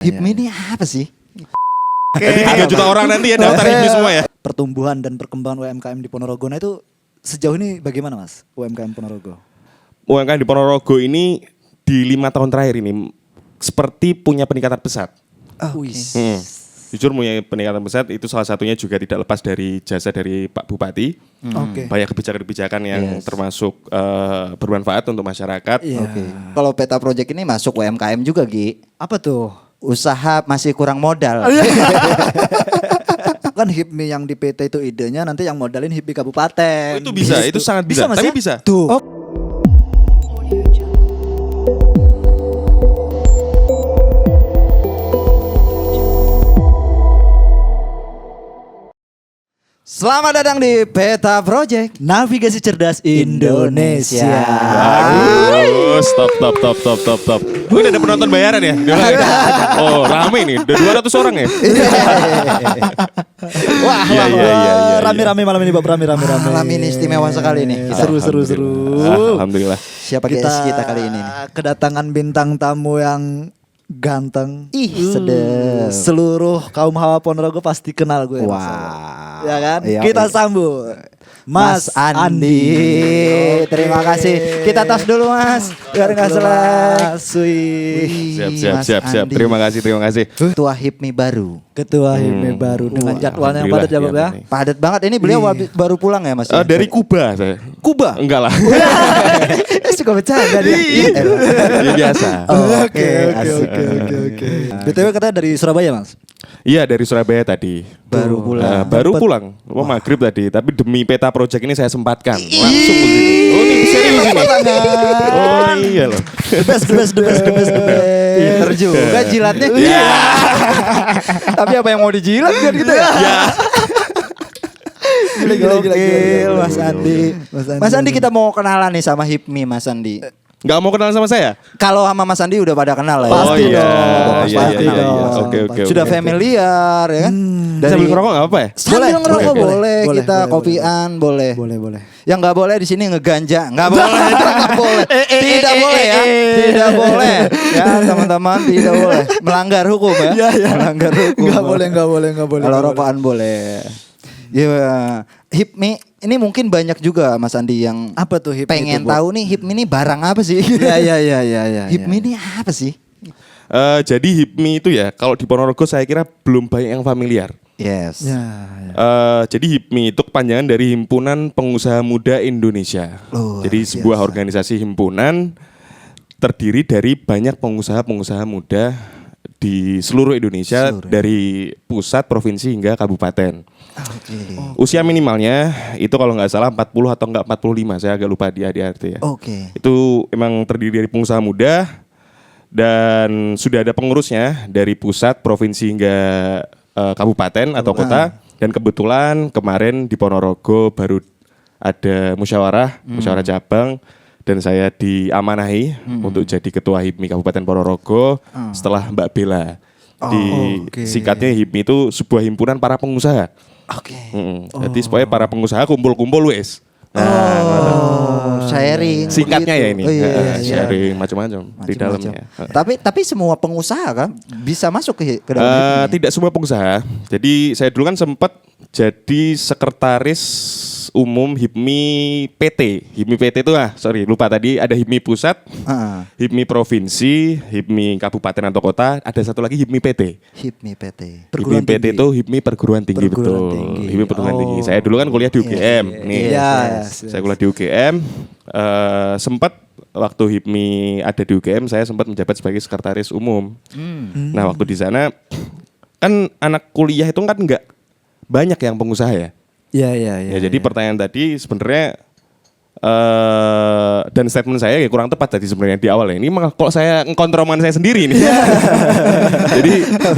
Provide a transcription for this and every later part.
HIPMI ini apa sih? Jadi 3 juta orang nanti ya daftar HIPMI semua ya. Pertumbuhan dan perkembangan UMKM di Ponorogo itu sejauh ini bagaimana Mas? UMKM Ponorogo. UMKM di Ponorogo ini di 5 tahun terakhir ini seperti punya peningkatan pesat. Jujur punya peningkatan pesat, itu salah satunya juga tidak lepas dari jasa dari Pak Bupati. Banyak kebijakan-kebijakan yang termasuk bermanfaat untuk masyarakat. Kalau Peta Project ini masuk UMKM juga, Gi. Apa tuh? Usaha masih kurang modal. Kan HIPMI yang di PT itu idenya, nanti yang modalin HIPMI kabupaten. Itu bisa, itu sangat bisa. Mas, tapi ya? bisa. Tuh. Selamat datang di Peta Project. Navigasi cerdas Indonesia. Stop. Udah ada penonton bayaran ya? Oh, rame nih. Udah 200 orang ya? Wah, Rame-rame malam ini, Bob. Rame-rame. malam ini istimewa sekali nih. Seru. Alhamdulillah. Siapa guys kita kali ini? Kedatangan bintang tamu yang ganteng. Sedap. Seluruh kaum hawa Ponorogo pasti kenal gue. Wah. Ya kan? Iya, Kita iya. sambut Mas Andi. Terima kasih. Kita tos dulu, Mas. Biar enggak salah. Mas Siap. Andi. Terima kasih. Ketua HIPMI baru. Ketua HIPMI baru dengan jadwalnya yang padat ya, Bob ya. Padat banget. Ini beliau baru pulang ya, Mas? ya? Dari Kuba saya. Kuba. Enggak lah. Suka bercanda dia. Ya biasa. Oke. BTW katanya dari Surabaya, Mas. Iya, dari Surabaya tadi. Baru pulang. Baru pulang. Maghrib tadi. Tapi demi Peta Project ini saya sempatkan langsung ke sini. Oh, ini serius ini. Oh iya loh. The best. Pinter juga jilatnya. Iya. Tapi apa yang mau dijilat kan gitu ya? Gila, Mas Andi. Mas Andi, kita mau kenalan nih sama HIPMI, Mas Andi. Nggak mau kenalan sama saya? Kalau sama Mas Andi udah pada kenal lah ya. Pasti iya. dong. Iya. Pasti dong. Oke. Sudah familiar ya kan? Sambil ngerokok nggak apa ya? Sambil ngerokok boleh, kita boleh. kopian boleh. Boleh. Yang nggak boleh di sini ngeganja, nggak boleh, itu nggak boleh, tidak boleh ya, tidak boleh ya teman-teman, tidak boleh, melanggar hukum ya, melanggar hukum. Nggak boleh. Kalau rokokan boleh. Ya, HIPMI ini mungkin banyak juga Mas Andi yang Apa tuh HIPMI? pengen tahu nih HIPMI ini barang apa sih? Iya. HIPMI ini apa sih? Jadi HIPMI itu ya, kalau di Ponorogo saya kira belum banyak yang familiar. Yes. Ya. Jadi HIPMI itu kepanjangan dari Himpunan Pengusaha Muda Indonesia. Jadi sebuah organisasi himpunan terdiri dari banyak pengusaha-pengusaha muda di seluruh Indonesia, dari pusat, provinsi hingga kabupaten. Usia minimalnya itu kalau nggak salah 40 atau enggak 45, saya agak lupa di ADRT ya. Itu emang terdiri dari pengusaha muda dan sudah ada pengurusnya dari pusat, provinsi hingga kabupaten atau kota. Dan kebetulan kemarin di Ponorogo baru ada musyawarah cabang. Dan saya diamanahi untuk jadi ketua HIPMI Kabupaten Ponorogo setelah Mbak Bella. Singkatnya HIPMI itu sebuah himpunan para pengusaha. Jadi supaya para pengusaha kumpul-kumpul wes. Sharing. Singkatnya ya ini. Sharing macam-macam di dalamnya. Tapi semua pengusaha kan bisa masuk ke dalam HIPMI. Tidak semua pengusaha. Jadi saya dulu kan sempat jadi sekretaris umum HIPMI PT. HIPMI PT itu lupa tadi ada HIPMI pusat, HIPMI provinsi, HIPMI kabupaten atau kota, ada satu lagi HIPMI PT. HIPMI PT. HIPMI PT itu HIPMI perguruan tinggi, betul. HIPMI perguruan tinggi. Saya dulu kan kuliah di UGM. Saya kuliah di UGM. Sempat waktu HIPMI ada di UGM, saya sempat menjabat sebagai sekretaris umum. Nah, waktu di sana kan anak kuliah itu kan nggak banyak yang pengusaha ya. Iya. Jadi pertanyaan tadi sebenarnya dan statement saya kurang tepat tadi sebenarnya di awal ya. Ini malah kok saya ngkontroman saya sendiri nih. Jadi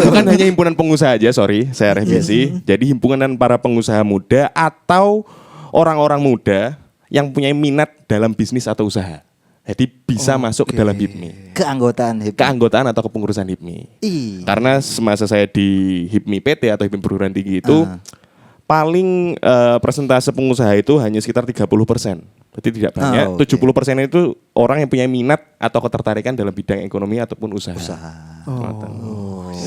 bukan hanya himpunan pengusaha aja, saya revisi. Jadi himpunan para pengusaha muda atau orang-orang muda yang punya minat dalam bisnis atau usaha. Jadi bisa masuk ke dalam HIPMI. Keanggotaan atau kepengurusan HIPMI. Karena semasa saya di HIPMI PT atau HIPMI perguruan tinggi itu paling persentase pengusaha itu hanya sekitar 30%. Berarti tidak banyak. 70% itu orang yang punya minat atau ketertarikan dalam bidang ekonomi ataupun usaha.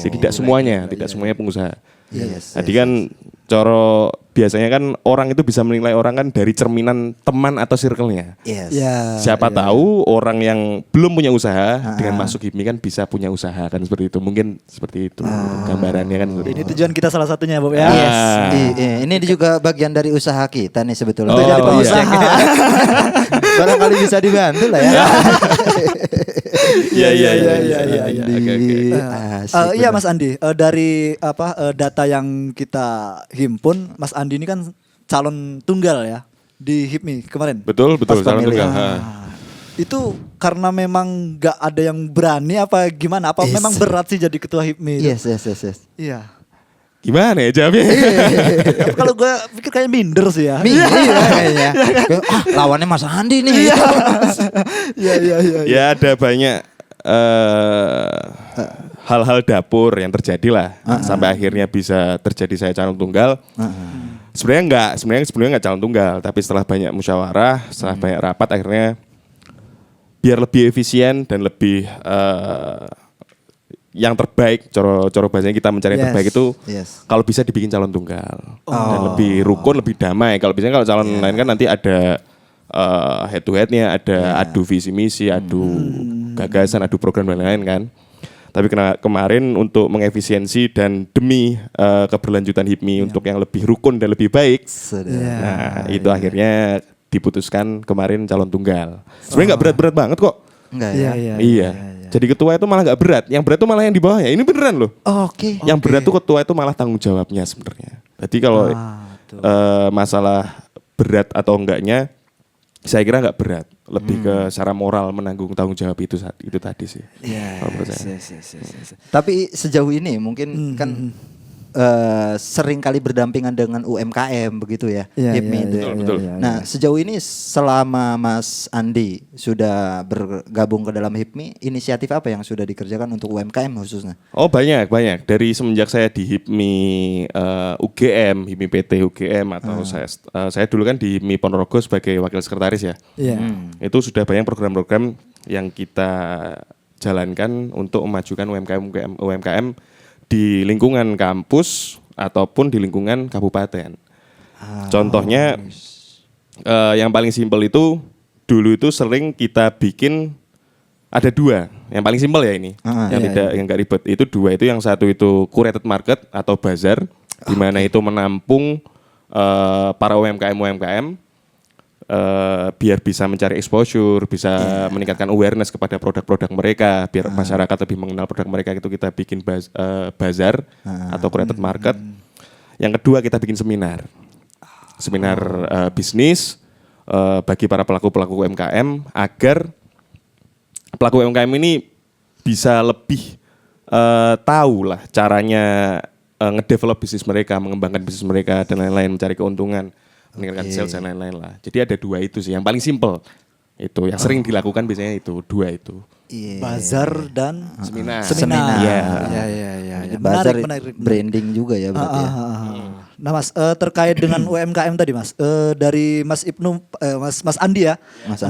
Jadi tidak semuanya pengusaha. Yes, Tadi kan coro biasanya kan orang itu bisa menilai orang kan dari cerminan teman atau circle-nya. Yes. Ya, Siapa tahu orang yang belum punya usaha dengan masuk HIPMI kan bisa punya usaha kan seperti itu. Mungkin seperti itu gambarannya kan seperti Ini itu. tujuan kita salah satunya Bob ya. Yes. Ini juga bagian dari usaha kita nih sebetulnya. Oh, Jadi iya. pengusaha. Barangkali bisa dibantu lah ya. Iya. Andi. Asik Iya bener. Mas Andi, dari data yang kita himpun, Mas Andi ini kan calon tunggal ya di HIPMI kemarin. Betul Pas calon pemilihan. tunggal. Ha. Itu karena memang nggak ada yang berani apa gimana? Apa Yes. memang berat sih jadi ketua HIPMI? itu? Yes. Iya. Gimana ya jawabnya? Tapi kalau gue pikir kayak minder sih ya. Iya kayaknya. Lawannya Mas Andi nih. Iya. Ya ada banyak hal-hal dapur yang terjadi lah sampai akhirnya bisa terjadi saya calon tunggal. Sebenarnya nggak calon tunggal, tapi setelah banyak musyawarah, setelah banyak rapat akhirnya biar lebih efisien dan lebih yang terbaik, coro bahasanya kita mencari yang Yes. terbaik itu Yes. kalau bisa dibikin calon tunggal dan lebih rukun, lebih damai. Kalau biasanya kalau calon lain kan nanti ada head to headnya, ada adu visi misi, adu gagasan, adu program dan lain-lain kan. Tapi kemarin untuk mengefisiensi dan demi keberlanjutan HIPMI untuk yang lebih rukun dan lebih baik, nah itu akhirnya diputuskan kemarin calon tunggal. Sebenarnya nggak berat-berat banget kok. Enggak ya. Iya. Jadi ketua itu malah nggak berat. Yang berat itu malah yang di bawahnya. Ini beneran loh. Oke. Yang berat tuh ketua itu malah tanggung jawabnya sebenarnya. Jadi kalau masalah berat atau enggaknya, saya kira nggak berat. Lebih ke secara moral menanggung tanggung jawab itu tadi sih. Kalau menurut saya. Tapi sejauh ini mungkin kan sering kali berdampingan dengan UMKM begitu ya, Iya, HIPMI iya, itu. iya, Betul. iya, iya. Nah sejauh ini selama Mas Andi sudah bergabung ke dalam HIPMI, inisiatif apa yang sudah dikerjakan untuk UMKM khususnya? Oh banyak. Dari semenjak saya di HIPMI UGM, HIPMI PT UGM atau saya dulu kan di HIPMI Ponorogo sebagai wakil sekretaris ya. Iya. Itu sudah banyak program-program yang kita jalankan untuk memajukan UMKM di lingkungan kampus ataupun di lingkungan kabupaten. Contohnya yang paling simpel itu dulu itu sering kita bikin ada dua. Yang paling simpel ya ini, yang nggak ribet. Itu dua itu, yang satu itu curated market atau bazar, di mana itu menampung para UMKM biar bisa mencari exposure, bisa meningkatkan awareness kepada produk-produk mereka, biar masyarakat lebih mengenal produk mereka. Itu kita bikin bazar atau curated market. Yang kedua kita bikin seminar bisnis bagi para pelaku UMKM agar pelaku UMKM ini bisa lebih tahu lah caranya ngedevelop bisnis mereka, mengembangkan bisnis mereka dan lain-lain, mencari keuntungan, meningkatkan sales dan lain-lain lah. Jadi ada dua itu sih, yang paling simple itu, yang sering dilakukan biasanya itu dua itu. Bazar dan Seminar. Seminar. Iya. Iya. Jadi bazar Menarik. branding juga ya berarti ya. Nah Mas, terkait dengan UMKM tadi Mas, dari Mas Ibnu, Mas Andi ya.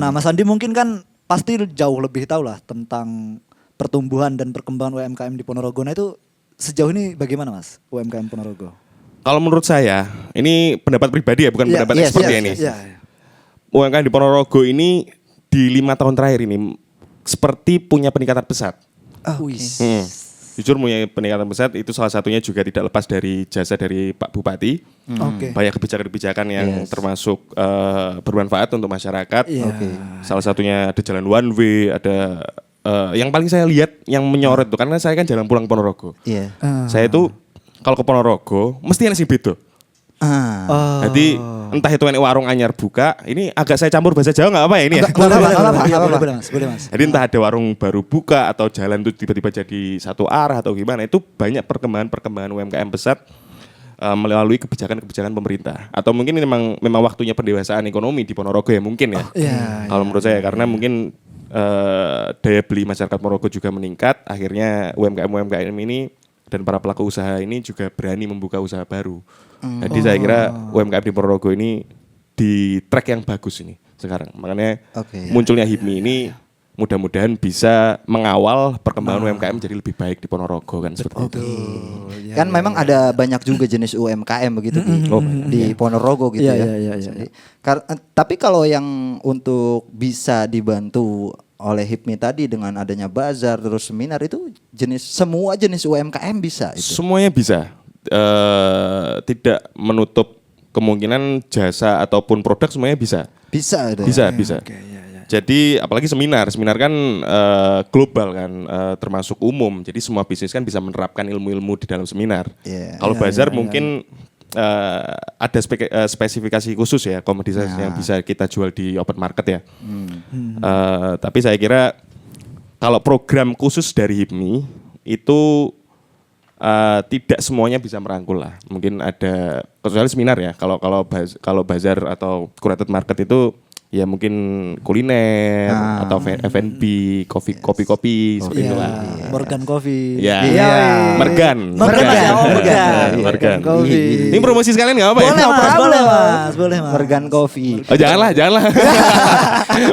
Nah Mas Andi mungkin kan pasti jauh lebih tahu lah tentang pertumbuhan dan perkembangan UMKM di Ponorogo. Nah itu sejauh ini bagaimana Mas UMKM Ponorogo? Kalau menurut saya, ini pendapat pribadi ya, bukan Iya, pendapat iya, expert iya, ya ini. Iya. UMKM di Ponorogo ini di 5 tahun terakhir ini seperti punya peningkatan pesat. Jujur punya peningkatan pesat, itu salah satunya juga tidak lepas dari jasa dari Pak Bupati. Oke. Banyak kebijakan-kebijakan yang termasuk bermanfaat untuk masyarakat. Iya. Salah satunya ada jalan one way, ada yang paling saya lihat yang menyorot itu, karena saya kan jarang pulang ke Ponorogo. Iya. Saya itu kalau ke Ponorogo mesti ada sing beda. Jadi entah itu ini warung anyar buka, ini agak saya campur bahasa Jawa nggak apa ya ini ya? Boleh Mas. Jadi entah ada warung baru buka atau jalan itu tiba-tiba jadi satu arah atau gimana, itu banyak perkembangan UMKM pesat melalui kebijakan-kebijakan pemerintah. Atau mungkin ini memang waktunya pendewasaan ekonomi di Ponorogo ya mungkin ya. Kalau menurut saya, karena mungkin daya beli masyarakat Ponorogo juga meningkat, akhirnya UMKM ini dan para pelaku usaha ini juga berani membuka usaha baru. Jadi saya kira UMKM di Ponorogo ini di track yang bagus ini sekarang. Makanya munculnya HIPMI ini mudah-mudahan bisa mengawal perkembangan UMKM jadi lebih baik di Ponorogo kan seperti itu. Kan memang ada banyak juga jenis UMKM begitu di Ponorogo gitu ya. Tapi kalau yang untuk bisa dibantu oleh HIPMI tadi dengan adanya bazar terus seminar itu semua jenis UMKM bisa itu. Semuanya bisa. Tidak menutup kemungkinan jasa ataupun produk semuanya bisa. Bisa. Bisa. Jadi apalagi seminar kan global kan, termasuk umum. Jadi semua bisnis kan bisa menerapkan ilmu-ilmu di dalam seminar. Kalau bazar mungkin ada spesifikasi khusus ya komoditas yang bisa kita jual di open market ya. Tapi saya kira kalau program khusus dari HIPMI itu tidak semuanya bisa merangkul lah. Mungkin ada kecuali seminar ya. Kalau bazar atau curated market itu ya mungkin kuliner atau F&B, kopi-kopi seperti itulah. Morgan Coffee. Ya. Mergan. Mergan. Ini promosi sekalian enggak apa ya? Boleh mas. Mergan Coffee. Oh janganlah.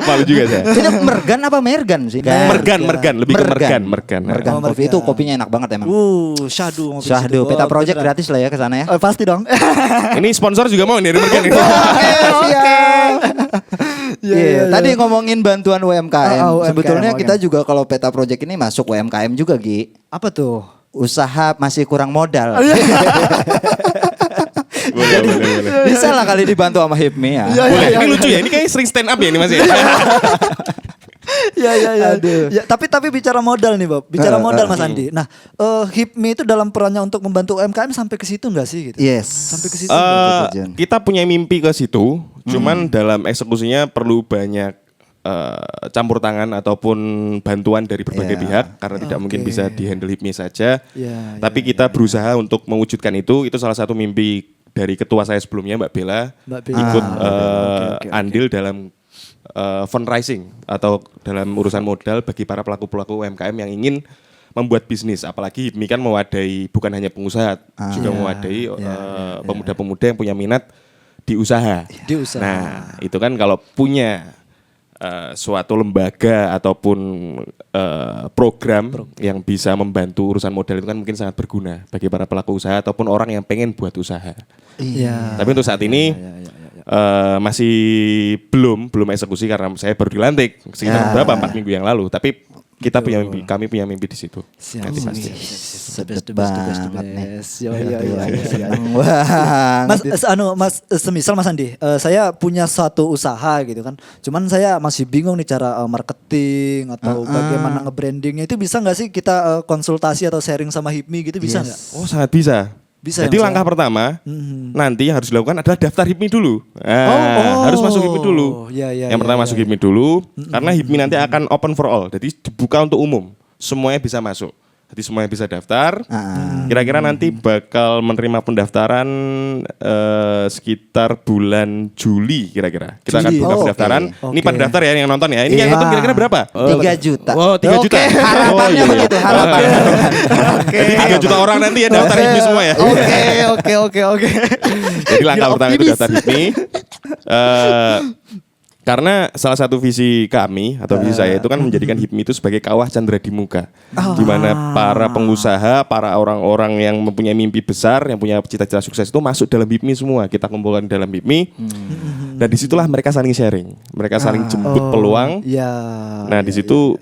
Malu juga saya. Ini Mergan apa Mergan sih? Mergan, lebih ke Mergan. Mergan Coffee itu kopinya enak banget emang. Syahdu. Peta Project gratis lah ya ke sana ya. Pasti dong. Ini sponsor juga mau dari Mergan ini. Oke. Tadi ngomongin bantuan UMKM. Sebetulnya kita juga kalau Peta Project ini masuk UMKM juga, Gi. Apa tuh? Usaha masih kurang modal. Boleh. Bisa lah kali dibantu sama HIPMI ya. Boleh. Ini lucu ya. Ini kayak sering stand up ya ini Mas ya. Ya, tapi bicara modal nih, Bob. Bicara modal Mas Andi. Nah, HIPMI itu dalam perannya untuk membantu UMKM sampai ke situ enggak sih gitu? Yes. Sampai ke situ. Kita punya mimpi ke situ, cuman dalam eksekusinya perlu banyak campur tangan ataupun bantuan dari berbagai pihak karena tidak mungkin bisa dihandle HIPMI saja. Tapi kita berusaha untuk mewujudkan itu salah satu mimpi dari ketua saya sebelumnya Mbak Bella. Ikut andil dalam fundraising atau dalam urusan modal bagi para pelaku-pelaku UMKM yang ingin membuat bisnis. Apalagi HIPMI kan mewadai bukan hanya pengusaha, juga mewadai pemuda-pemuda yang punya minat di usaha. Nah, itu kan kalau punya suatu lembaga ataupun program yang bisa membantu urusan modal itu kan mungkin sangat berguna bagi para pelaku usaha ataupun orang yang pengen buat usaha. Tapi untuk saat ini masih belum eksekusi karena saya baru dilantik sekitar 4 minggu yang lalu. Tapi kami punya mimpi di situ. Nanti pasti. Sedep banget nih. Mas, semisal Mas Andi, saya punya suatu usaha gitu kan. Cuman saya masih bingung nih cara marketing atau bagaimana nge-brandingnya. Itu bisa nggak sih kita konsultasi atau sharing sama HIPMI gitu, bisa nggak? Oh sangat bisa. Jadi ya, langkah pertama nanti yang harus dilakukan adalah daftar HIPMI dulu. Harus masuk HIPMI dulu. Yang pertama masuk HIPMI dulu, karena HIPMI nanti akan open for all. Jadi dibuka untuk umum, semuanya bisa masuk. Jadi semuanya bisa daftar. Kira-kira nanti bakal menerima pendaftaran sekitar bulan Juli kira-kira. Kita akan buka pendaftaran. Ini pada daftar ya yang nonton ya. Ini yang nonton kira-kira berapa? 3 juta. Oh 3 juta. Harapannya begitu, harapannya. Jadi 3 juta orang nanti ya daftar HIPMI semua ya. Oke. Jadi langkah pertama itu daftar HIPMI. Karena salah satu visi kami atau visi saya itu kan menjadikan HIPMI itu sebagai kawah candra di muka, di mana para pengusaha, para orang-orang yang mempunyai mimpi besar, yang punya cita-cita sukses itu masuk dalam HIPMI semua. Kita kumpulkan dalam HIPMI, dan disitulah mereka saling sharing, mereka saling jemput peluang. Nah di situ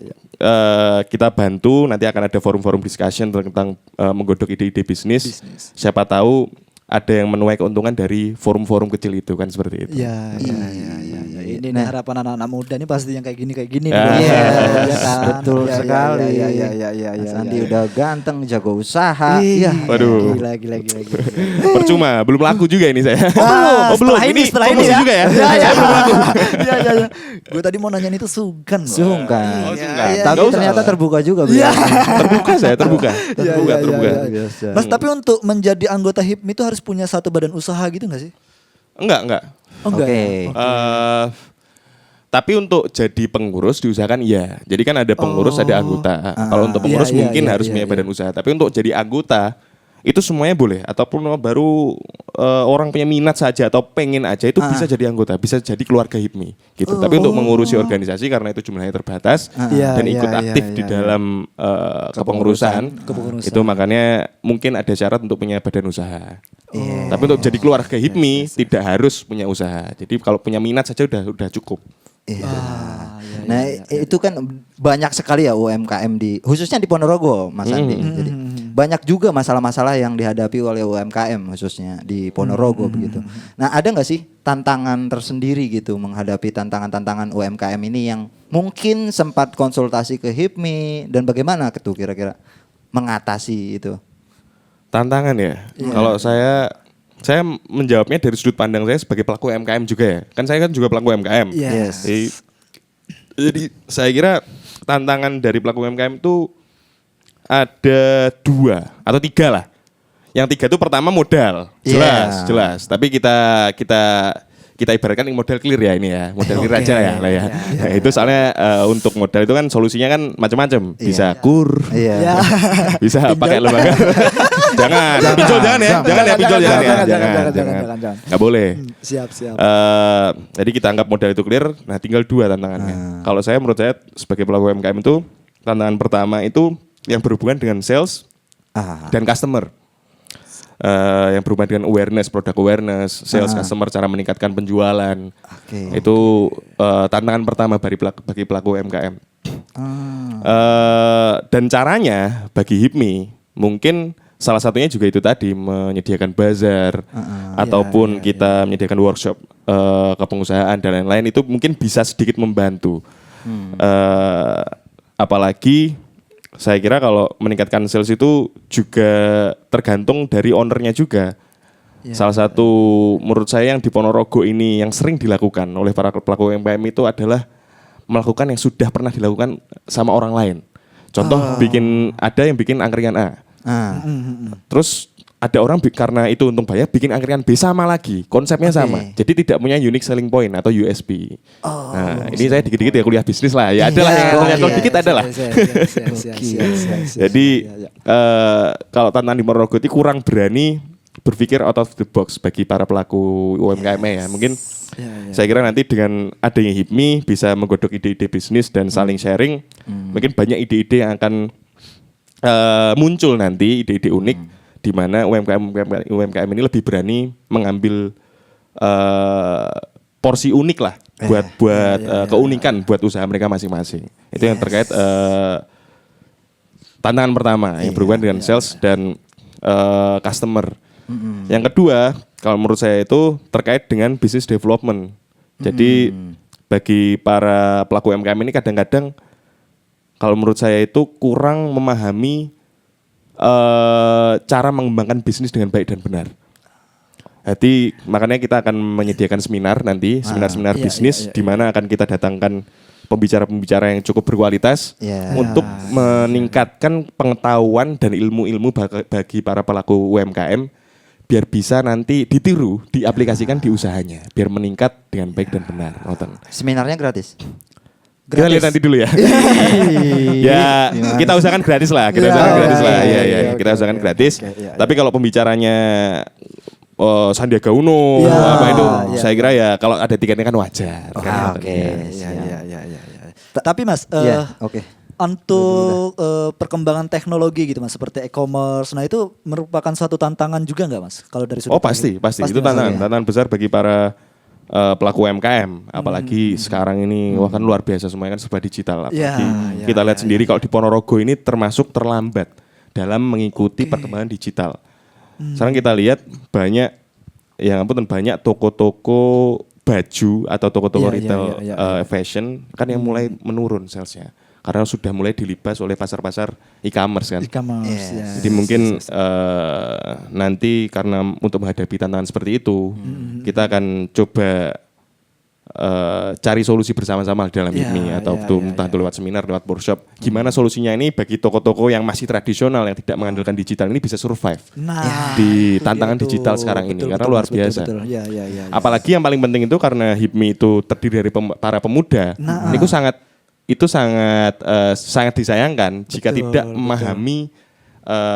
kita bantu, nanti akan ada forum-forum discussion tentang menggodok ide-ide bisnis. Siapa tahu ada yang menuai keuntungan dari forum-forum kecil itu kan seperti itu. Ini harapan anak-anak muda ini pasti yang kayak gini. Betul sekali. Mas Andi udah ganteng, jago usaha. Waduh. Gila. Percuma, belum laku juga ini saya. Belum. Setelah ini ya. Juga ya. Belum laku. Gue tadi mau nanyain itu sungkan. Tapi ternyata terbuka juga. Terbuka saya, terbuka. Mas, tapi untuk menjadi anggota HIPMI itu harus punya satu badan usaha gitu nggak sih? Enggak. Oke. Tapi untuk jadi pengurus diusahakan iya. Jadi kan ada pengurus, ada anggota. Kalau untuk pengurus mungkin harus punya badan usaha. Tapi untuk jadi anggota itu semuanya boleh, ataupun baru orang punya minat saja atau pengen aja itu bisa jadi anggota, bisa jadi keluarga HIPMI gitu. Tapi untuk mengurusi organisasi karena itu jumlahnya terbatas dan ikut aktif di dalam kepengurusan, itu makanya mungkin ada syarat untuk punya badan usaha. Tapi untuk jadi keluarga HIPMI tidak harus punya usaha. Jadi kalau punya minat saja udah cukup. Nah itu kan banyak sekali ya UMKM khususnya di Ponorogo, Mas Andi. Jadi banyak juga masalah-masalah yang dihadapi oleh UMKM khususnya di Ponorogo begitu. Nah ada nggak sih tantangan tersendiri gitu menghadapi tantangan-tantangan UMKM ini yang mungkin sempat konsultasi ke HIPMI dan bagaimana tuh kira-kira mengatasi itu? Tantangan ya. Kalau saya menjawabnya dari sudut pandang saya sebagai pelaku UMKM juga ya. Kan saya kan juga pelaku UMKM. Yes. Jadi saya kira tantangan dari pelaku UMKM itu ada 2 atau 3 lah. Yang 3 itu pertama modal, jelas. Tapi kita ibaratkan modal clear ya ini ya, modal clear aja ya lah ya. Nah, itu soalnya untuk modal itu kan solusinya kan macam-macam, bisa bisa pakai lembaga. Jangan pinjol jangan ya. Nggak boleh. Siap. Jadi kita anggap modal itu clear. Nah tinggal 2 tantangannya. Kalau menurut saya sebagai pelaku UMKM itu tantangan pertama itu yang berhubungan dengan sales dan customer. Yang berhubungan dengan awareness, produk awareness, sales customer, cara meningkatkan penjualan. Itu tantangan pertama bagi pelaku UMKM. Dan caranya bagi HIPMI mungkin salah satunya juga itu tadi menyediakan bazar ataupun kita menyediakan workshop kepengusahaan dan lain-lain, itu mungkin bisa sedikit membantu. Apalagi saya kira kalau meningkatkan sales itu juga tergantung dari ownernya juga. Salah satu menurut saya yang di Ponorogo ini yang sering dilakukan oleh para pelaku UMKM itu adalah melakukan yang sudah pernah dilakukan sama orang lain. Contoh ada yang bikin angkringan A. Terus ada orang karena itu untung banyak bikin angkringan B sama lagi, konsepnya sama. Jadi tidak punya unique selling point atau USP. Nah, ini saya dikit-dikit ya kuliah bisnis lah. Ya adalah yang dikit adalah. Jadi kalau tantangan di Ponorogo itu kurang berani berpikir out of the box bagi para pelaku UMKM ya. Mungkin saya kira nanti dengan adanya HIPMI bisa menggodok ide-ide bisnis dan saling sharing. Mungkin banyak ide-ide yang akan muncul nanti, ide-ide unik di mana UMKM ini lebih berani mengambil porsi unik lah buat keunikan buat usaha mereka masing-masing. Itu yang terkait tantangan pertama yang berhubungan dengan sales dan customer. Yang kedua, kalau menurut saya itu terkait dengan business development. Jadi bagi para pelaku UMKM ini kadang-kadang kalau menurut saya itu kurang memahami cara mengembangkan bisnis dengan baik dan benar. Jadi makanya kita akan menyediakan seminar nanti, seminar bisnis di mana akan kita datangkan pembicara-pembicara yang cukup berkualitas untuk meningkatkan pengetahuan dan ilmu-ilmu bagi para pelaku UMKM biar bisa nanti ditiru, diaplikasikan di usahanya, biar meningkat dengan baik dan benar. Seminarnya gratis? Kita lihat nanti dulu ya. Ya, kita usahakan gratis lah. Kita usahakan gratis. Tapi kalau pembicaranya Sandiaga Uno saya kira ya kalau ada tiketnya kan wajar. Tapi Mas, untuk perkembangan teknologi gitu Mas, seperti e-commerce, nah itu merupakan suatu tantangan juga nggak Mas? Kalau dari sudut pasti. Itu tantangan besar bagi para pelaku UMKM, apalagi sekarang ini kan luar biasa, semuanya kan serba digital. Apalagi kita lihat sendiri kalau di Ponorogo ini termasuk terlambat dalam mengikuti perkembangan digital. Sekarang kita lihat banyak toko-toko baju atau toko-toko retail fashion kan yang mulai menurun salesnya. Karena sudah mulai dilibas oleh pasar-pasar e-commerce kan. Jadi mungkin nanti karena untuk menghadapi tantangan seperti itu, kita akan coba cari solusi bersama-sama dalam HIPMI atau entah itu lewat seminar, lewat workshop. Gimana solusinya ini bagi toko-toko yang masih tradisional yang tidak mengandalkan digital ini bisa survive di tantangan digital sekarang ini karena luar biasa. Apalagi yang paling penting itu karena HIPMI itu terdiri dari para pemuda. Ini sangat disayangkan jika tidak memahami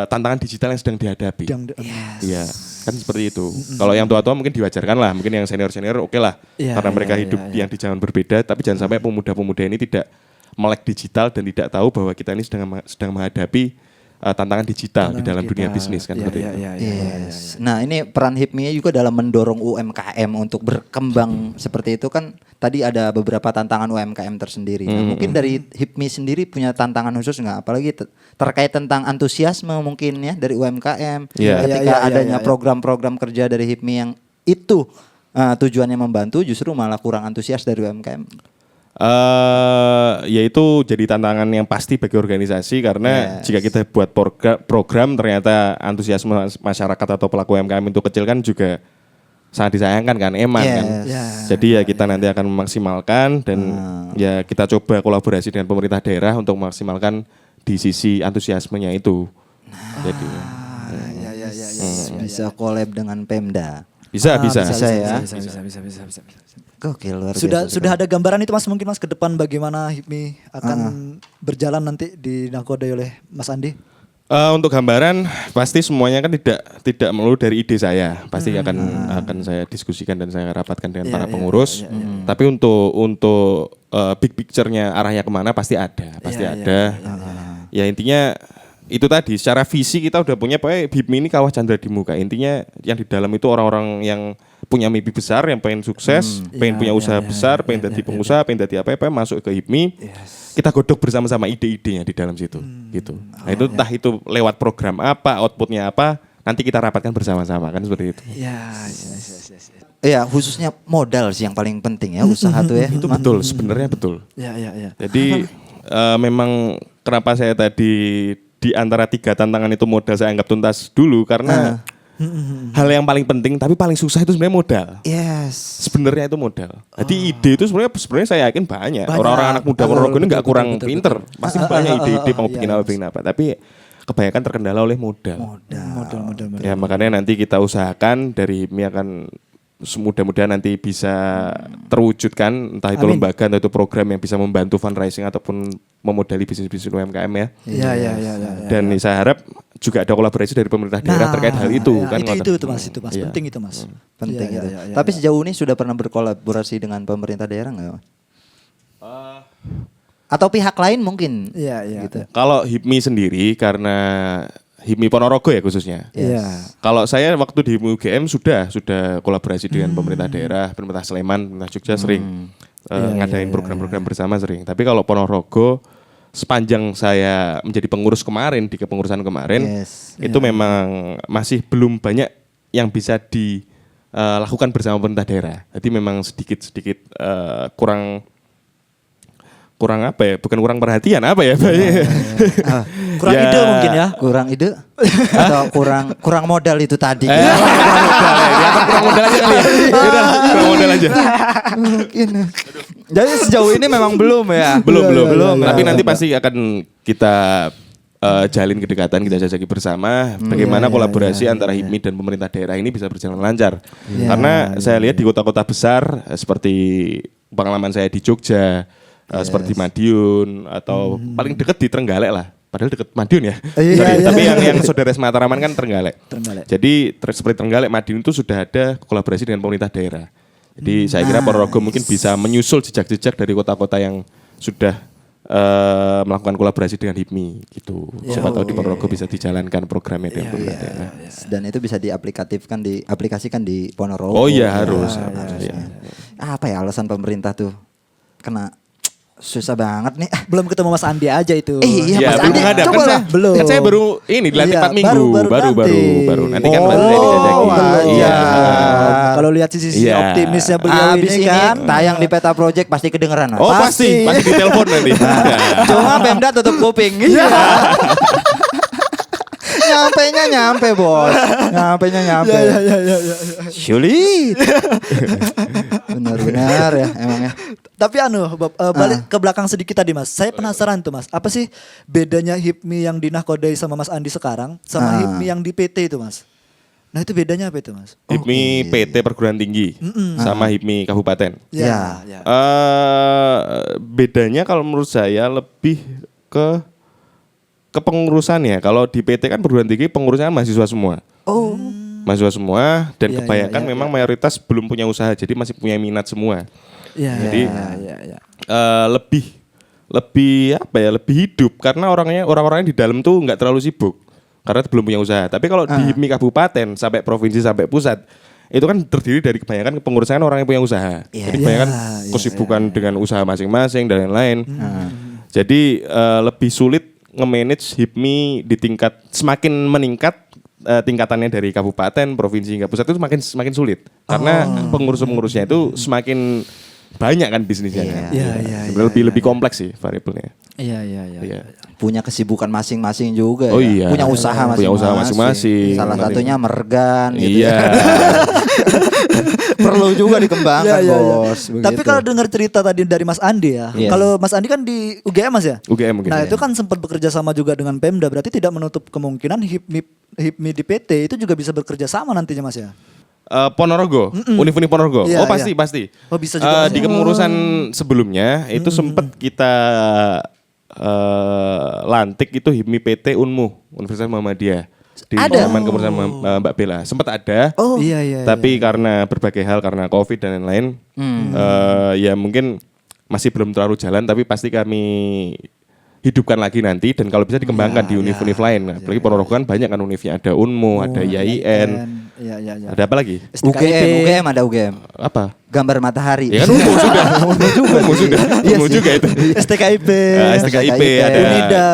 tantangan digital yang sedang dihadapi. Yes. Iya, kan seperti itu. Kalau yang tua-tua mungkin diwajarkan lah, mungkin yang senior-senior oke lah, karena mereka hidup yang di zaman berbeda. Tapi jangan sampai pemuda-pemuda ini tidak melek digital dan tidak tahu bahwa kita ini sedang menghadapi tantangan digital di dalam dunia bisnis kan seperti itu. Yes. Nah ini peran HIPMI juga dalam mendorong UMKM untuk berkembang seperti itu kan tadi ada beberapa tantangan UMKM tersendiri. Nah, mungkin dari HIPMI sendiri punya tantangan khusus nggak? Apalagi terkait tentang antusiasme mungkin ya dari UMKM ketika adanya program-program kerja dari HIPMI yang itu tujuannya membantu justru malah kurang antusias dari UMKM. Yaitu jadi tantangan yang pasti bagi organisasi karena jika kita buat program ternyata antusiasme masyarakat atau pelaku UMKM itu kecil kan juga sangat disayangkan kan kan. Jadi ya kita nanti akan memaksimalkan dan ya kita coba kolaborasi dengan pemerintah daerah untuk memaksimalkan di sisi antusiasmenya itu. Jadi bisa collab dengan Pemda. Bisa. Bisa. Oke, luar biasa. Sudah ada gambaran itu Mas mungkin Mas ke depan bagaimana HIPMI akan berjalan nanti dinakodai oleh Mas Andi? Untuk gambaran pasti semuanya kan tidak melulu dari ide saya, pasti akan saya diskusikan dan saya rapatkan dengan para pengurus. Tapi untuk big picture-nya arahnya kemana pasti ada. Ya intinya itu tadi secara visi kita udah punya pokoknya HIPMI ini kawah candra di muka. Intinya yang di dalam itu orang-orang yang punya mimpi besar, yang pengen sukses, pengen punya usaha besar, pengen jadi pengusaha, pengen jadi apa masuk ke HIPMI. Kita godok bersama-sama ide-idenya di dalam situ gitu. Nah itu entah itu lewat program apa, outputnya apa, nanti kita rapatkan bersama-sama kan seperti itu. Iya, khususnya modal sih yang paling penting ya usaha tuh ya. Itu betul, sebenarnya betul. Jadi memang kenapa saya tadi di antara 3 tantangan itu modal saya anggap tuntas dulu karena hal yang paling penting tapi paling susah itu sebenarnya modal. Sebenarnya itu modal. Jadi ide itu sebenarnya saya yakin banyak. Orang-orang anak muda Ponorogo ini nggak kurang pinter. Pasti banyak ide-ide mau bikin apa. Tapi kebanyakan terkendala oleh modal. Ya makanya nanti kita usahakan dari HIPMI akan mudah-mudahan nanti bisa terwujudkan entah itu lembaga atau itu program yang bisa membantu fundraising ataupun memodali bisnis-bisnis UMKM ya. Dan saya harap juga ada kolaborasi dari pemerintah daerah terkait hal itu kan. Itu Mas, penting itu Mas. Penting itu. Tapi sejauh ini sudah pernah berkolaborasi dengan pemerintah daerah nggak? Atau pihak lain mungkin? Gitu. Kalau HIPMI sendiri karena HIPMI Ponorogo ya khususnya. Kalau saya waktu di HIPMI UGM sudah kolaborasi dengan pemerintah daerah, pemerintah Sleman, pemerintah Jogja sering ngadain program-program bersama sering. Tapi kalau Ponorogo sepanjang saya menjadi pengurus kemarin di kepengurusan kemarin itu memang masih belum banyak yang bisa dilakukan bersama pemerintah daerah. Jadi memang sedikit kurang apa ya? Bukan kurang perhatian apa ya? Kurang ide mungkin ya. Kurang ide atau kurang modal itu tadi. Kurang modal aja kali ya. Yaudah, kurang modal aja. Mungkin. Jadi sejauh ini memang belum ya. Belum. Tapi nanti pasti akan kita jalin kedekatan, kita jajaki bersama bagaimana kolaborasi antara HIPMI dan pemerintah daerah ini bisa berjalan lancar. Karena saya lihat di kota-kota besar seperti pengalaman saya di Jogja, seperti Madiun atau paling dekat di Trenggalek lah. Padahal dekat Madiun ya. Tapi yang saudara Semataraman kan Trenggalek. Jadi seperti Trenggalek, Madiun itu sudah ada kolaborasi dengan pemerintah daerah. Jadi saya kira Ponorogo mungkin bisa menyusul jejak-jejak dari kota-kota yang sudah melakukan kolaborasi dengan HIPMI gitu. Siapa tahu di Ponorogo bisa dijalankan programnya dengan pemerintah daerah. Dan itu bisa diaplikasikan di Ponorogo. Oh iya harus. Apa ya alasan pemerintah tuh kena susah banget nih. Belum ketemu Mas Andi aja itu. Iya, Mas Andi coba lah. Belum. Kan saya baru dilantik 4 minggu. Baru. Nanti kan masih dijajaki. Iya. Kalau lihat sisi optimisnya beliau Abis ini kan. tayang di Peta Project pasti kedengeran. Oh pasti ditelepon nanti. Cuma Pemda tutup kuping. Nyampe bos. Nyampe. Sulit. Benar ya emang ya. Tapi balik ke belakang sedikit tadi Mas. Saya penasaran tuh Mas. Apa sih bedanya HIPMI yang dinakodai sama Mas Andi sekarang sama HIPMI yang di PT itu Mas? Nah itu bedanya apa itu Mas? HIPMI PT perguruan tinggi sama HIPMI kabupaten. Bedanya kalau menurut saya lebih ke kepengurusannya. Kalau di PT kan perguruan tinggi pengurusnya mahasiswa semua. Oh. Mahasiswa semua dan Iya, kebanyakan iya, memang mayoritas belum punya usaha, jadi masih punya minat semua. Jadi lebih apa ya, lebih hidup karena orang-orangnya di dalam tuh nggak terlalu sibuk karena belum punya usaha. Tapi kalau di HIPMI kabupaten sampai provinsi sampai pusat itu kan terdiri dari kebanyakan kepengurusan orang yang punya usaha. Jadi kebanyakan kesibukan dengan usaha masing-masing dan lain-lain. Jadi lebih sulit nge-manage HIPMI di tingkat semakin meningkat tingkatannya dari kabupaten, provinsi hingga pusat itu semakin sulit karena pengurus-pengurusnya itu semakin banyak kan bisnisnya. Lebih kompleks sih variabelnya. Iya. Punya kesibukan masing-masing juga. Oh iya. Punya usaha masing-masing. Salah satunya mergan. Gitu. Iya. Perlu juga dikembangkan, bos. Tapi kalau dengar cerita tadi dari Mas Andi ya, kalau Mas Andi kan di UGM Mas ya. UGM mungkin. Nah itu kan sempat bekerja sama juga dengan Pemda, berarti tidak menutup kemungkinan HIPMI di PT itu juga bisa bekerja sama nantinya Mas ya. Ponorogo, Univ Ponorogo. Iya, pasti. Oh bisa juga. Di kepengurusan sebelumnya itu sempat kita lantik itu HIPMI PT Unmu, Universitas Muhammadiyah. Di zaman kepengurusan Mbak Bella sempat ada. Oh iya. Tapi karena berbagai hal, karena COVID dan lain-lain, ya mungkin masih belum terlalu jalan. Tapi pasti kami hidupkan lagi nanti dan kalau bisa dikembangkan di univ-univ lain. Apalagi Ponorogo kan banyak kan univnya, ada Unmu, ada IAIN. Iya. Ada apa lagi? UGM ada UGM. Apa? Gambar matahari. Ya kan Unmu sudah. Unmu juga itu. STKIP. STKIP ada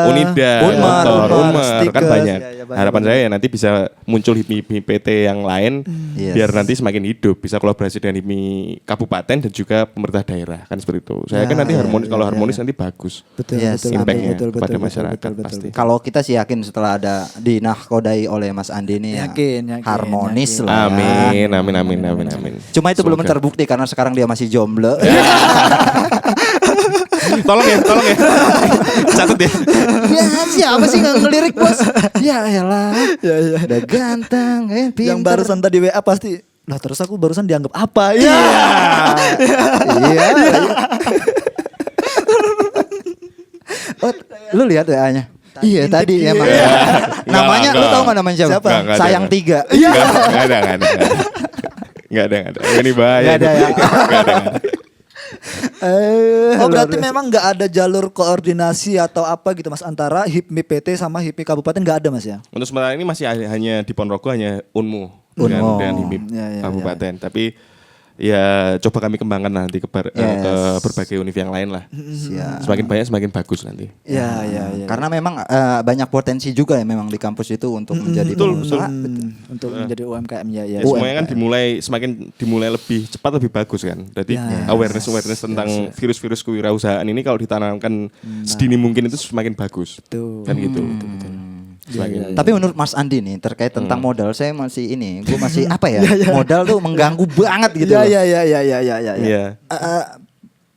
Unida, Unmer kan banyak. Harapan saya nanti bisa muncul HIPMI PT yang lain biar nanti semakin hidup, bisa kolaborasi dengan HIPMI kabupaten dan juga pemerintah daerah kan seperti itu. Saya kan nanti harmonis, kalau harmonis nanti bagus. Betul. Impactnya pada masyarakat pasti. Kalau kita sih yakin setelah ada dinahkodai oleh Mas Andi ini yakin, harmonis lah. Amin. Cuma itu belum terbukti karena sekarang dia masih jomblo. Tolong ya. Catat ya. Ya siapa sih nggak ngelirik bos? Ya elah. Udah ganteng, pinter. Yang barusan tadi WA pasti. Lah terus aku barusan dianggap apa? Iya. Oh, lu lihat WA-nya? Iya tadi ya. emang. Namanya lu tahu nggak namanya siapa? Nggak Sayang ada. 3. Iya. Nggak ada. Ini bahaya. Nggak ada ya. Nggak ada. Oh berarti memang nggak ada jalur koordinasi atau apa gitu Mas antara HIPMI PT sama HIPMI kabupaten nggak ada Mas ya? Untuk sementara ini masih hanya di Ponorogo hanya Unmu dengan HIPMI kabupaten. Tapi ya coba kami kembangkan nanti ke berbagai univ yang lain lah. Semakin banyak semakin bagus nanti. Ya. Karena memang banyak potensi juga ya memang di kampus itu untuk menjadi pengusaha. Untuk menjadi UMKM ya. Semuanya kan semakin dimulai lebih cepat lebih bagus kan. Jadi awareness tentang virus-virus kewirausahaan ini kalau ditanamkan sedini mungkin itu semakin bagus. Betul. Kan gitu. Tapi menurut Mas Andi nih terkait tentang modal saya masih gue masih apa ya? Modal tuh mengganggu banget gitu. Iya.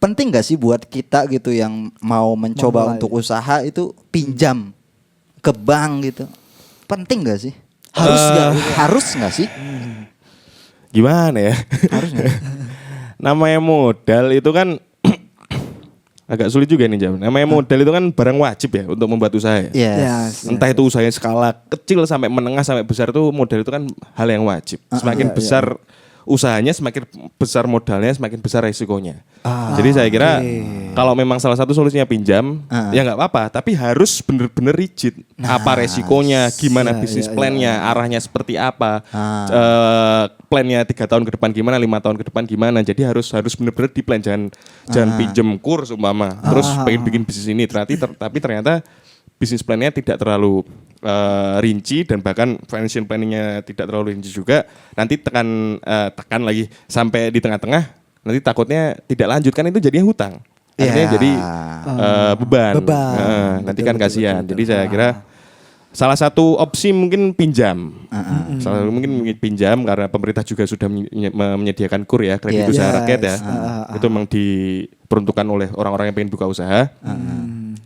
Penting gak sih buat kita gitu yang mau mencoba untuk usaha itu pinjam ke bank gitu? Penting gak sih? Harus gak sih? Gimana ya? Harus gak? Namanya modal itu kan agak sulit juga nih jawab. Namanya modal itu kan barang wajib ya untuk membuat usaha ya. Entah itu usahanya skala kecil sampai menengah sampai besar itu modal itu kan hal yang wajib. Semakin besar usahanya, semakin besar modalnya, semakin besar resikonya. Jadi saya kira kalau memang salah satu solusinya pinjam, ya nggak apa-apa. Tapi harus bener-bener rigid. Apa resikonya, gimana bisnis plannya, arahnya seperti apa, plannya 3 tahun ke depan gimana, 5 tahun ke depan gimana. Jadi harus bener-bener di plan, jangan pinjem kurs umpama. Terus pengen bikin bisnis ini, tapi ternyata bisnis plannya tidak terlalu rinci dan bahkan financial planningnya tidak terlalu rinci juga. Nanti tekan lagi sampai di tengah-tengah, nanti takutnya tidak lanjut kan itu jadinya hutang. Artinya jadi beban. Nanti kan kasihan. Jadi saya kira salah satu opsi mungkin pinjam. Salah satu mungkin pinjam karena pemerintah juga sudah menyediakan KUR ya, kredit usaha rakyat ya. Itu memang diperuntukkan oleh orang-orang yang pengen buka usaha.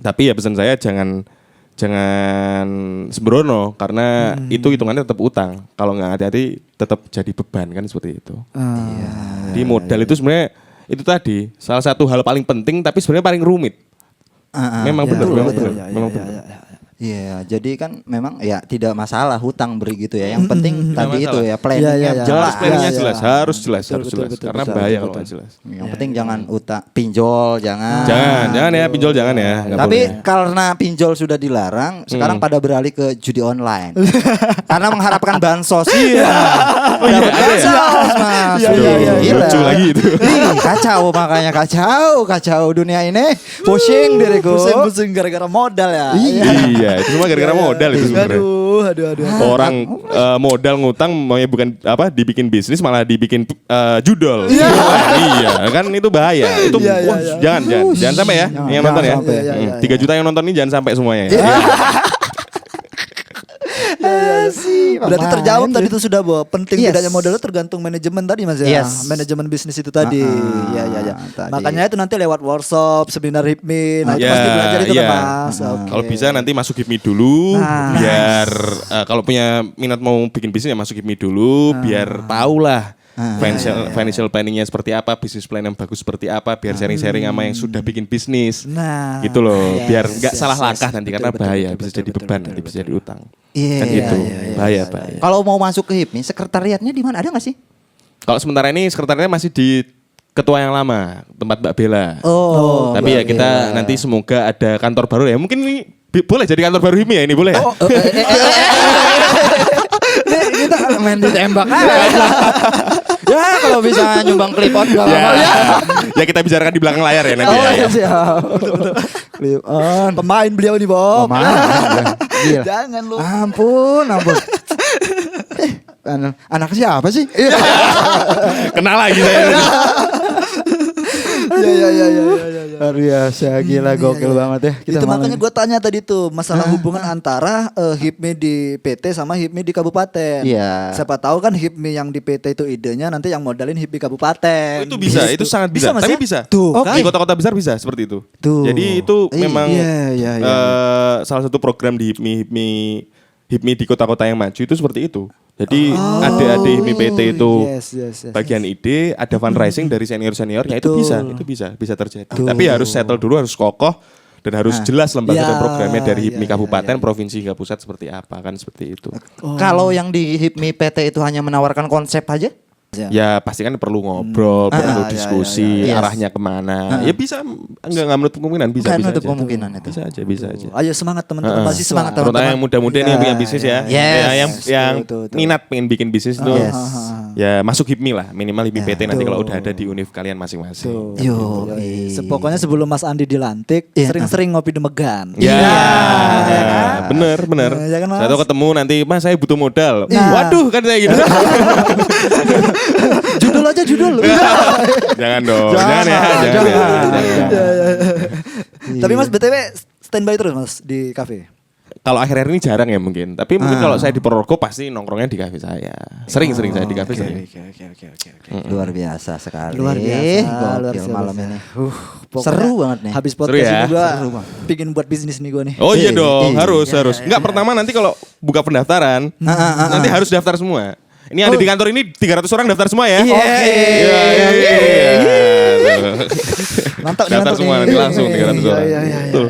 Tapi ya pesan saya jangan sembrono karena itu hitungannya tetap utang. Kalau nggak hati-hati tetap jadi beban kan seperti itu. Jadi modal itu sebenarnya itu tadi salah satu hal paling penting tapi sebenarnya paling rumit. Memang benar. Iya, jadi kan memang ya tidak masalah hutang beri gitu ya. Yang penting tadi itu ya planningnya Iya. jelas. Planningnya jelas, harus jelas, Betul, harus betul, jelas. betul, Karena betul, bahaya betul, kalau betul. nggak jelas. Yang penting jangan pinjol, jangan. Jangan ya pinjol jangan ya. Nggak Tapi boleh. karena pinjol sudah dilarang, sekarang pada beralih ke judi online. Karena mengharapkan bansos. Iya. Dapat ada ya? bansos, Mas. Iya, iya, iya. Gila. Lucu lagi itu. Ih, kacau makanya kacau dunia ini. Pusing diriku. Pusing-pusing gara-gara modal ya. Iya, itu semua gara-gara modal itu sebenarnya. Aduh. Orang modal ngutang maunya bukan dibikin bisnis malah dibikin judol. Iya, kan itu bahaya. Itu Iya, iya, wah, iya. jangan sampai ya yang nonton ya. sampai. Iya. 3 juta yang nonton ini jangan sampai semuanya ya. Berarti terjawab tadi itu sudah bahwa penting Yes. tidaknya modal itu tergantung manajemen tadi Mas ya. Yes. Manajemen bisnis itu tadi. Iya. tadi. Makanya itu nanti lewat workshop, seminar HIPMI. Nah, itu Ya, pasti belajar itu iya. kan Mas. Oke. Kalau bisa nanti masuk HIPMI dulu Nah. biar kalau punya minat mau bikin bisnis ya masuk HIPMI dulu biar tahulah financial planningnya seperti apa, bisnis plan yang bagus seperti apa, biar sharing-sharing sama yang sudah bikin bisnis. Nah, Gitu loh, yes, biar nggak yes, salah yes. langkah nanti karena Betul, bahaya betul, bisa betul, jadi betul, beban betul, nanti betul, bisa jadi utang. Iya, Kan gitu. iya, Bahaya, iya. bahaya. Kalau mau masuk ke HIPMI, sekretariatnya di mana? Ada nggak sih? Kalau sementara ini sekretariatnya masih di ketua yang lama, tempat Mbak Bella. Oh, Tapi ya kita nanti semoga ada kantor baru ya. Mungkin ini boleh jadi kantor baru HIPMI ya ini boleh ya? Kita main ditembak ya kalau bisa nyumbang clip on gak Ya. apa-apa. Ya kita bicarakan di belakang layar ya nanti Oh ya. iya siap. Clip on. pemain beliau nih Bob. Gila. Jangan lu. Ampun. Anak siapa sih? Kenal lagi saya. Iya. Luar biasa, gila gokil banget ya. Itu makanya gue tanya tadi tuh masalah hubungan antara HIPMI di PT sama HIPMI di kabupaten. Iya. Siapa tahu kan HIPMI yang di PT itu idenya nanti yang modalin HIPMI kabupaten. Itu bisa, itu sangat bisa. Mas, Tapi ya? bisa. Tuh, Oke. kan? Di kota-kota besar bisa seperti itu. Tuh. Jadi itu memang Iya. salah satu program di HIPMI di kota-kota yang maju itu seperti itu. Jadi adik-adik HIPMI PT itu Yes. bagian ide, ada fundraising dari senior-seniornya itu bisa terjadi. Tapi harus settle dulu, harus kokoh dan harus jelas lembaga dan programnya dari HIPMI kabupaten, provinsi hingga pusat seperti apa kan seperti itu. Kalau yang di HIPMI PT itu hanya menawarkan konsep aja? Ya pasti kan perlu ngobrol, perlu diskusi, iya. arahnya kemana. Ya bisa, enggak menutup kemungkinan, bisa Nggak menutup aja. kemungkinan itu. Bisa aja. Ayo semangat teman-teman mahasiswa. semangat, Terutama yang muda-muda nih yang punya bisnis ya. Yes. Ya, yang Betul. minat pengen bikin bisnis tuh. Yes. Ya masuk HIPMI lah, minimal HIPMI PT nanti kalau udah ada di univ kalian masing-masing. Yo. Pokoknya sebelum Mas Andi dilantik, Iya. sering-sering ngopi di Megan. Ya, kan? bener. Ya kan, Mas? Saya tahu ketemu nanti, Mas saya butuh modal. Waduh kan saya gitu. Judul aja judul. Jangan dong, jangan ya. Tapi Mas BTW standby terus Mas di kafe. Kalau akhir-akhir ini jarang ya mungkin. Tapi mungkin kalau saya di Ponorogo pasti nongkrongnya di kafe saya. Sering-sering saya di kafe sering. Luar biasa sekali. Luar biasa, Gokil luar biasa. malam ini. Pokoknya Seru banget nih. Habis Seru podcast ya? ini gua Seru banget. pingin buat bisnis nih gua nih. Oh iya dong, iya. harus. Enggak, pertama nanti kalau buka pendaftaran, nanti harus daftar semua. Ini ada di kantor ini 300 orang daftar semua ya. Oke. Mantap nih, Daftar mantap semua nih. nanti langsung 300 orang. Iya. Betul.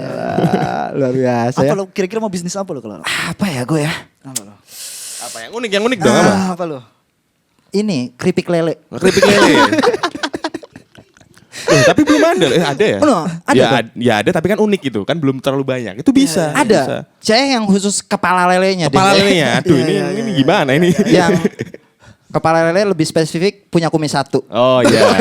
Luar biasa Apa ya. lo kira-kira mau bisnis apa lo kalau? Apa ya gue ya? Apa lo? Apa yang unik dong apa? Apa lo? Ini keripik lele. Keripik lele. Tapi belum ada, ada ya? Oh, ada ya, tuh. ya ada tapi kan unik itu, kan belum terlalu banyak. Itu bisa. Bisa. Ada. Saya yang khusus kepala lelenya. Kepala deh. lelenya, aduh ini gimana ini? Yang kepala lele lebih spesifik punya kumis satu. Oh iya.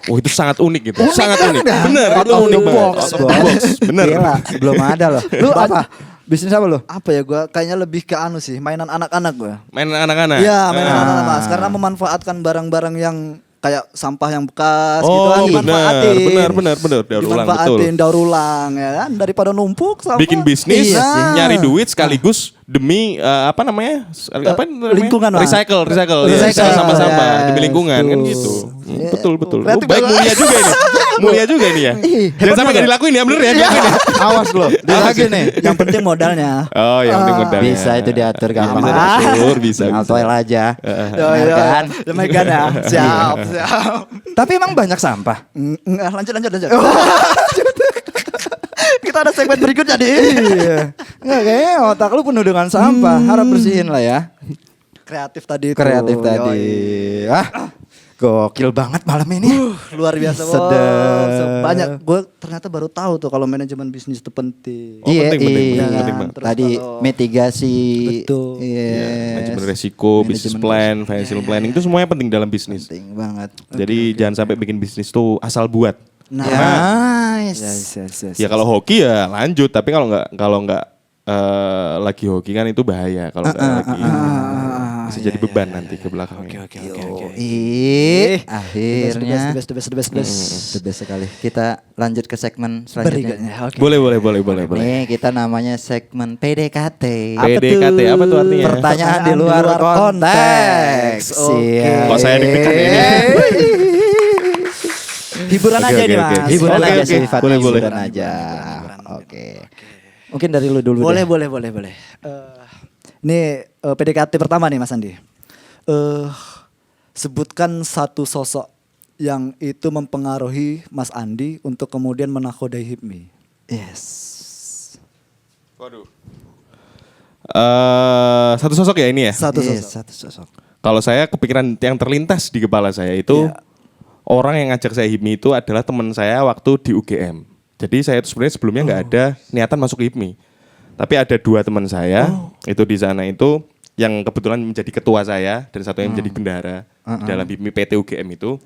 Oh itu sangat unik gitu, Unik sangat banget unik. dah. Bener, Out itu of unik the banget. box, Out of the box, bener. Gila, belum ada loh. Lu apa? Bisnis apa lu? Apa ya gua kayaknya lebih ke anu sih, mainan anak-anak gua. Main anak-anak. Iya, mainan Ah. anak-anak Mas, karena memanfaatkan barang-barang yang kayak sampah yang bekas gitu Oh kan dimanfaatin. benar, daur ulang betul. Dimanfaatin, daur ulang ya kan daripada numpuk sampah. Bikin bisnis, Iya sih. nyari duit sekaligus demi apa namanya? Apa namanya? Lingkungan, Mas. Recycle, Recycle, sama sampah yes, demi lingkungan kan tuh. gitu. Iya. Betul. Oh, Kreatif baik banget. mulia juga ini. Mulia juga ini ya. Jangan sampai gak dilakuin ya, bener ya. dilakuin ya. Awas lo. Dia lagi nih. Yang penting modalnya. Oh, yang penting modalnya. Bisa itu diatur gampang. Bisa diatur, bisa. Altoil aja. Oh, Bener kan? Ya Megan ya. Siap. Tapi emang banyak sampah. Lanjut. Kita ada segmen berikutnya nih. Iya. Enggak, kayaknya otak lu penuh dengan sampah. Harap bersihin lah ya. Kreatif tadi. Kreatif tadi. Gokil banget malam ini. Luar biasa bos. Sedap. Banyak. Gue ternyata baru tahu tuh kalau manajemen bisnis itu penting. Oh, Iya, penting, iya. penting banget. Terus Tadi kalau- mitigasi. Betul. Iya. Manajemen resiko, bisnis plan, financial planning itu semuanya penting dalam bisnis. Penting banget. Jadi jangan sampai bikin bisnis tuh asal buat. Nah. Nice. Ya kalau hoki ya lanjut, tapi kalau nggak lagi hoki kan itu bahaya kalau nggak lagi bisa jadi beban nanti ke belakangnya. Oke. Akhirnya The best. the best sekali. Kita lanjut ke segmen selanjutnya. Berikutnya. Oke. Boleh. Nih kita namanya segmen PDKT. PDKT apa tuh artinya? Pertanyaan di luar konteks. Oke. Iya. Kok saya deg-degan ini? Hiburan aja nih Mas. Hiburan Oke, aja oke. sifatnya. Boleh. Hiburan aja. Oke. Mungkin dari lu dulu Boleh. deh. Ini PDKT pertama nih Mas Andi. Sebutkan satu sosok yang itu mempengaruhi Mas Andi untuk kemudian menakodai HIPMI. Yes. Waduh. Satu sosok ya ini ya. Yes, satu sosok. Kalau saya kepikiran yang terlintas di kepala saya itu orang yang ngajak saya HIPMI itu adalah teman saya waktu di UGM. Jadi saya itu sebenarnya sebelumnya nggak ada niatan masuk HIPMI. Tapi ada 2 teman saya itu di sana itu yang kebetulan menjadi ketua saya dan satu yang menjadi bendahara di dalam HIPMI PT UGM itu.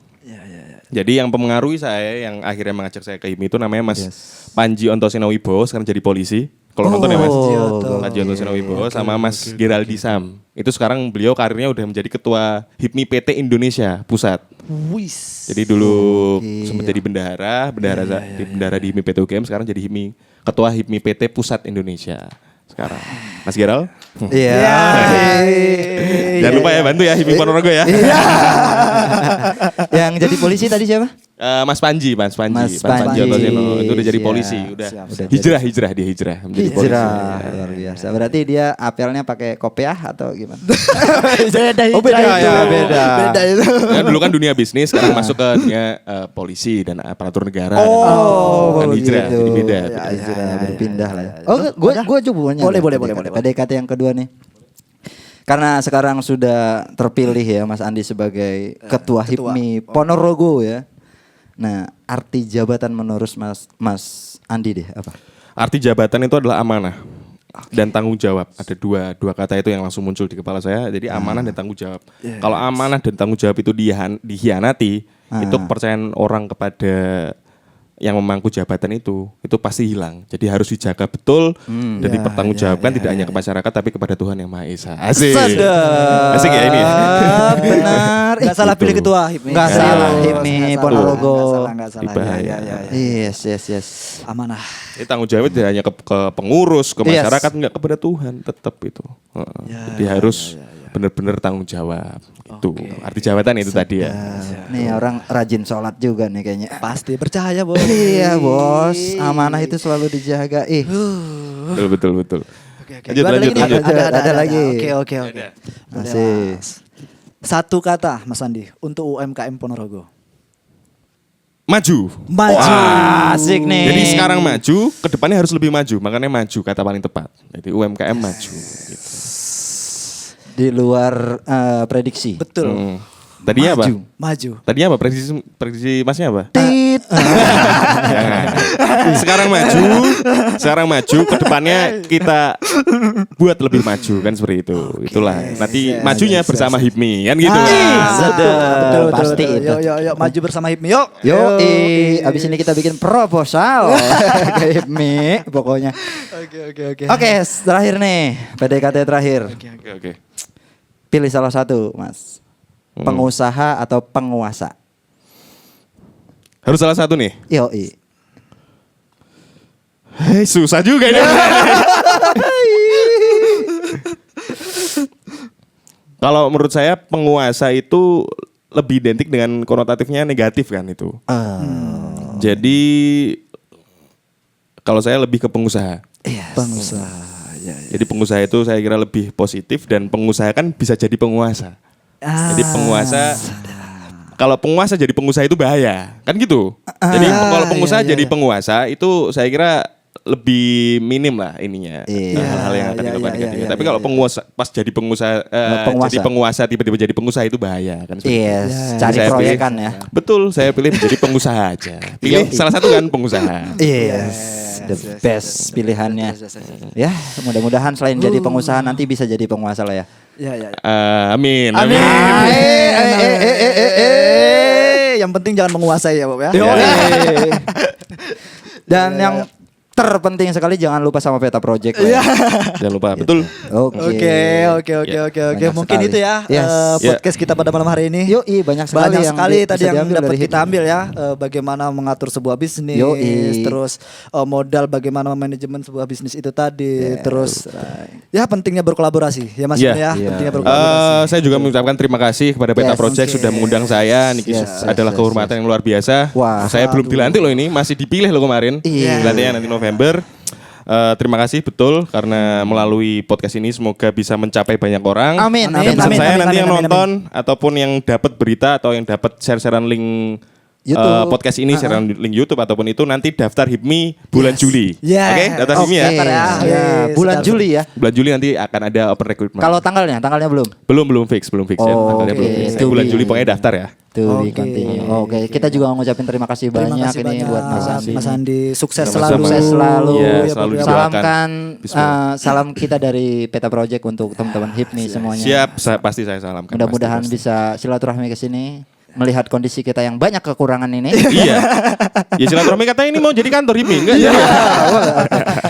Jadi yang mempengaruhi saya yang akhirnya mengajak saya ke HIPMI itu namanya Mas Panji Ontoseno Wibowo, sekarang jadi polisi. Kalau nonton ya Mas, Panji Ontoseno Wibowo sama Mas Geraldi Sam. Itu sekarang beliau karirnya udah menjadi ketua HIPMI PT Indonesia Pusat. Wis. Jadi dulu sempat jadi bendahara di HIPMI PT UGM, sekarang jadi ketua HIPMI PT Pusat Indonesia sekarang. Mas Geral? Iya. Jangan lupa ya bantu ya HIPMI Ponorogo ya. Yang jadi polisi tadi siapa? Mas Panji Ontoseno itu udah jadi polisi, udah hijrah menjadi polisi. Luar biasa. Berarti dia apelnya pakai kopiah atau gimana? Beda ya, beda. Beda itu. Kan dulu kan dunia bisnis, sekarang masuk ke dunia polisi dan aparatur negara. Kan hijrah, gitu. jadi beda. Hijrah, berpindah lah ya. Oh, gue coba Boleh. PDKT yang kedua nih. Karena sekarang sudah terpilih ya Mas Andi sebagai ketua HIPMI Ponorogo ya. Nah, arti jabatan menurut Mas Andi deh apa? Arti jabatan itu adalah amanah dan tanggung jawab. Ada dua kata itu yang langsung muncul di kepala saya. Jadi amanah dan tanggung jawab. Kalau amanah dan tanggung jawab itu dihianati, itu kepercayaan orang kepada yang memangku jabatan itu pasti hilang. Jadi harus dijaga betul dan dipertanggungjawabkan tidak hanya ke masyarakat tapi kepada Tuhan Yang Maha Esa. Asik. Asik ya ini. Benar. Gak salah pilih ketua HIPMI. Nggak salah HIPMI Ponorogo. Nggak salah. Bahaya. Yes. Amanah. Ini tanggung jawab tidak hanya ke pengurus, ke masyarakat, enggak kepada Tuhan, tetap itu. Jadi harus benar-benar tanggung jawab. Itu arti jabatan itu tadi ya. Nih orang rajin sholat juga nih kayaknya. Pasti percaya bos. Iya bos, amanah itu selalu dijaga. Betul. Oke. Lanjut. Ada lagi. Oke. Masih. Satu kata Mas Andi untuk UMKM Ponorogo. Maju. Wah, asik nih. Jadi sekarang maju, kedepannya harus lebih maju. Makanya maju kata paling tepat. Jadi UMKM maju. Gitu. Di luar prediksi. Betul. Tadinya apa? Maju. Tadinya apa? Prediksi masnya apa? Tit. Jangan. Sekarang maju, kedepannya kita buat lebih maju kan seperti itu. Itulah. Nanti majunya bersama HIPMI kan gitu. Betul. Pasti itu. Yuk maju bersama HIPMI yuk. Abis ini kita bikin proposal ke HIPMI pokoknya. Oke, terakhir nih, PDKT terakhir. Oke. Pilih salah satu, Mas. Pengusaha atau penguasa? Harus salah satu nih. Yoi. Susah juga ini. Kalau menurut saya penguasa itu lebih identik dengan konotatifnya negatif kan itu. Jadi kalau saya lebih ke pengusaha. Pengusaha. Jadi pengusaha itu saya kira lebih positif dan pengusaha kan bisa jadi penguasa. Jadi penguasa, kalau penguasa jadi pengusaha itu bahaya, kan gitu. Jadi kalau pengusaha jadi penguasa itu saya kira lebih minim lah ininya hal-hal yang akan dilakukan negatifnya. Tapi kalau penguasa pas jadi penguasa tiba-tiba jadi pengusaha itu bahaya kan. Yes, cari proyek kan ya. Betul, saya pilih menjadi pengusaha aja. Pilih salah satu kan pengusaha. Yes, the best pilihannya. Ya, mudah-mudahan selain jadi pengusaha nanti bisa jadi penguasa lah ya. Amin. Yang penting jangan menguasai ya, Bob ya. Dan yang terpenting sekali jangan lupa sama Peta Project. Jangan lupa, betul. Oke. Mungkin itu ya podcast kita pada malam hari ini. Yoi, banyak sekali tadi yang dapat kita ambil ya. Bagaimana mengatur sebuah bisnis, terus modal bagaimana manajemen sebuah bisnis itu tadi, terus ya pentingnya berkolaborasi ya Mas ya. Pentingnya berkolaborasi. Saya juga mengucapkan terima kasih kepada Peta Project sudah mengundang saya. Niki adalah kehormatan yang luar biasa. Saya belum dilantik loh ini, masih dipilih loh kemarin. Dilantiknya nanti November. Terima kasih betul karena melalui podcast ini semoga bisa mencapai banyak orang. Amin. Saya nanti yang nonton ataupun yang dapat berita atau yang dapat share-sharean link YouTube. Podcast ini share link YouTube ataupun itu nanti daftar HIPMI bulan Juli. Oke, daftar HIPMI ya. Bulan Juli ya. Bulan Juli nanti akan ada open recruitment. Kalau tanggalnya belum? Belum fix ya. Tanggalnya belum fix. Bulan Juli pokoknya daftar ya. Oke, kita juga ngucapin terima kasih banyak ini buat Mas Andi. Sukses selalu. Selalu Salamkan salam kita dari Peta Project untuk teman-teman HIPMI semuanya. Siap, pasti saya salamkan. Mudah-mudahan bisa silaturahmi ke sini. Melihat kondisi kita yang banyak kekurangan ini. Iya. Ya silaturahmi katanya ini mau jadi kantor HIPMI enggak?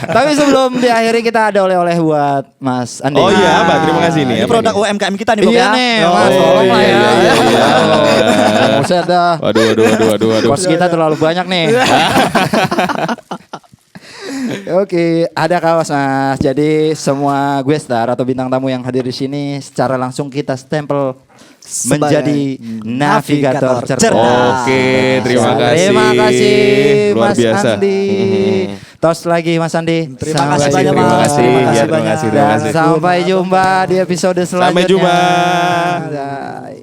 Tapi sebelum diakhiri kita ada oleh-oleh buat Mas Andi. Oh iya, Pak. Terima kasih nih. Ini produk UMKM kita nih, Bob ya. Iya nih, Mas. Tolong lah ya. Buset dah. Waduh. Bos kita terlalu banyak nih. Oke, ada kaos Mas. Jadi semua guest star atau bintang tamu yang hadir di sini secara langsung kita stempel menjadi navigator cerdas. Oke, terima kasih. Terima kasih luar Mas biasa. Andi. Tos lagi Mas Andi. Terima kasih banyak Mas. Terima kasih. Dan sampai jumpa di episode selanjutnya. Sampai jumpa.